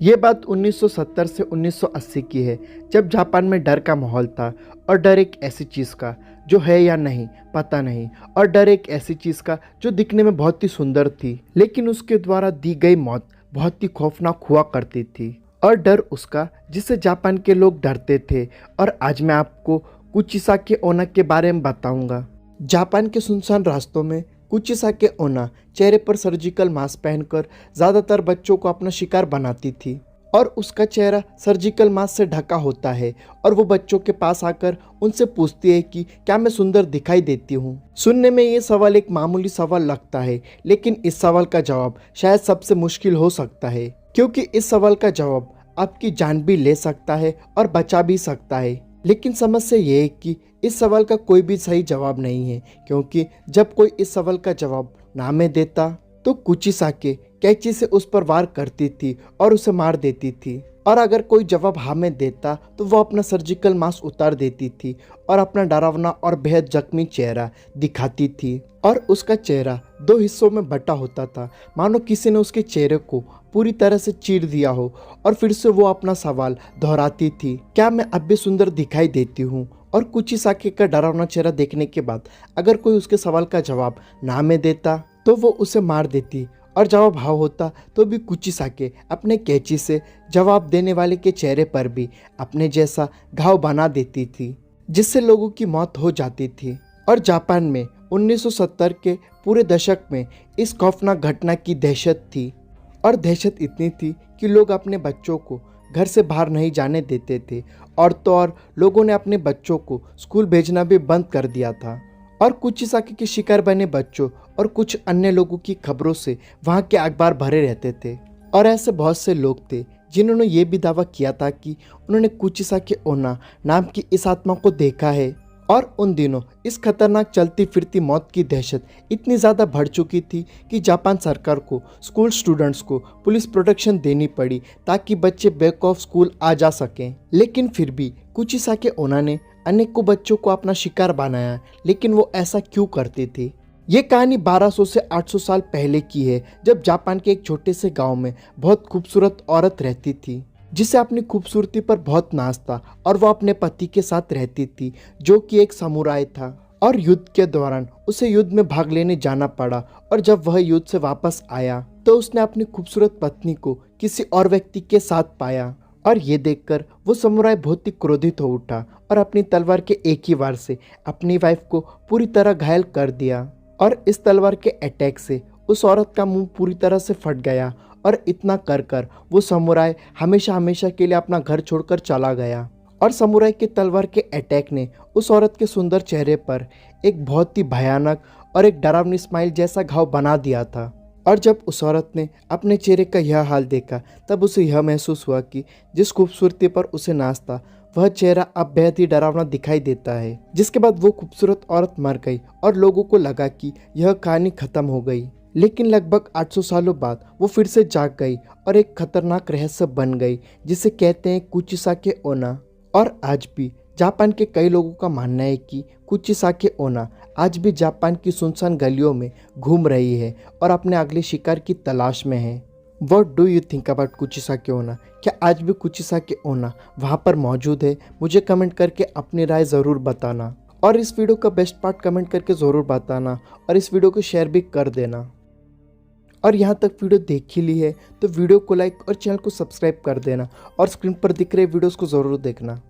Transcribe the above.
ये बात 1970 से 1980 की है, जब जापान में डर का माहौल था। और डर एक ऐसी चीज़ का जो है या नहीं पता नहीं, और डर एक ऐसी चीज़ का जो दिखने में बहुत ही सुंदर थी, लेकिन उसके द्वारा दी गई मौत बहुत ही खौफनाक हुआ करती थी। और डर उसका जिससे जापान के लोग डरते थे। और आज मैं आपको कुचिसाकी ओना के बारे में बताऊंगा। जापान के सुनसान रास्तों में कुचिसाकी ओना चेहरे पर सर्जिकल मास्क पहनकर ज़्यादातर बच्चों को अपना शिकार बनाती थी। और उसका चेहरा सर्जिकल मास्क से ढका होता है और वो बच्चों के पास आकर उनसे पूछती है कि क्या मैं सुंदर दिखाई देती हूँ। सुनने में ये सवाल एक मामूली सवाल लगता है, लेकिन इस सवाल का जवाब शायद सबसे मुश्किल हो सकता है, क्योंकि इस सवाल का जवाब आपकी जान भी ले सकता है और बचा भी सकता है। लेकिन समस्या ये है कि इस सवाल का कोई भी सही जवाब नहीं है, क्योंकि जब कोई इस सवाल का जवाब ना में देता तो कुचिसाकी कैंची से उस पर वार करती थी और उसे मार देती थी। और अगर कोई जवाब हाँ में देता तो वो अपना सर्जिकल मास्क उतार देती थी और अपना डरावना और बेहद जख्मी चेहरा दिखाती थी। और उसका चेहरा दो हिस्सों में बटा होता था, मानो किसी ने उसके चेहरे को पूरी तरह से चीर दिया हो। और फिर से वो अपना सवाल दोहराती थी, क्या मैं अब भी सुंदर दिखाई देती हूँ। और कुचिसाकी का डरावना चेहरा देखने के बाद अगर कोई उसके सवाल का जवाब ना में देता तो वो उसे मार देती, और जवाब हाँ होता तो भी कुचिसाकी अपने कैंची से जवाब देने वाले के चेहरे पर भी अपने जैसा घाव बना देती थी, जिससे लोगों की मौत हो जाती थी। और जापान में 1970 के पूरे दशक में इस खौफनाक घटना की दहशत थी। और दहशत इतनी थी कि लोग अपने बच्चों को घर से बाहर नहीं जाने देते थे, और तो और लोगों ने अपने बच्चों को स्कूल भेजना भी बंद कर दिया था। और कुचिसाकी के शिकार बने बच्चों और कुछ अन्य लोगों की खबरों से वहाँ के अखबार भरे रहते थे। और ऐसे बहुत से लोग थे जिन्होंने ये भी दावा किया था कि उन्होंने कुचिसाकी ओना नाम की इस आत्मा को देखा है। और उन दिनों इस खतरनाक चलती फिरती मौत की दहशत इतनी ज़्यादा बढ़ चुकी थी कि जापान सरकार को स्कूल स्टूडेंट्स को पुलिस प्रोटेक्शन देनी पड़ी ताकि बच्चे बैक ऑफ स्कूल आ जा सकें। लेकिन फिर भी कुचिसाकी ओना ने अनेकों बच्चों को अपना शिकार बनाया। लेकिन वो ऐसा क्यों करते थे? ये कहानी 1200 से 800 साल पहले की है, जब जापान के एक छोटे से गांव में बहुत खूबसूरत औरत रहती थी, जिसे अपनी खूबसूरती पर बहुत नाज था। और वो अपने पति के साथ रहती थी, जो कि एक समुराय था। और युद्ध के दौरान उसे युद्ध में भाग लेने जाना पड़ा। और जब वह युद्ध से वापस आया तो उसने अपनी खूबसूरत पत्नी को किसी और व्यक्ति के साथ पाया। और ये देखकर वो समुराय बहुत ही क्रोधित हो उठा और अपनी तलवार के एक ही वार से अपनी वाइफ को पूरी तरह घायल कर दिया। और इस तलवार के अटैक से उस औरत का मुंह पूरी तरह से फट गया। और इतना कर कर वो समुराय हमेशा हमेशा के लिए अपना घर छोड़कर चला गया। और समुराय के तलवार के अटैक ने उस औरत के सुंदर चेहरे पर एक बहुत ही भयानक और एक डरावनी स्माइल जैसा घाव बना दिया था। और जब उस औरत ने अपने चेहरे का यह हाल देखा, तब उसे यह महसूस हुआ कि जिस खूबसूरती पर उसे नाज था, वह चेहरा अब बेहद ही डरावना दिखाई देता है। जिसके बाद वो खूबसूरत औरत मर गई और लोगों को लगा कि यह कहानी खत्म हो गई। लेकिन लगभग 800 सालों बाद वो फिर से जाग गई और एक खतरनाक रहस्य बन गई, जिसे कहते हैं कुचिसाकी ओना। और आज भी जापान के कई लोगों का मानना है कि कुचिसाकी ओना आज भी जापान की सुनसान गलियों में घूम रही है और अपने अगले शिकार की तलाश में है। What do you think about कुचिसाकी ओना? क्या आज भी कुचिसाकी ओना वहाँ पर मौजूद है? मुझे कमेंट करके अपनी राय ज़रूर बताना। और इस वीडियो का बेस्ट पार्ट कमेंट करके ज़रूर बताना, और इस वीडियो को शेयर भी कर देना। और यहाँ तक वीडियो देख ही ली है तो वीडियो को लाइक और चैनल को सब्सक्राइब कर देना, और स्क्रीन पर दिख रहे वीडियोस को ज़रूर देखना।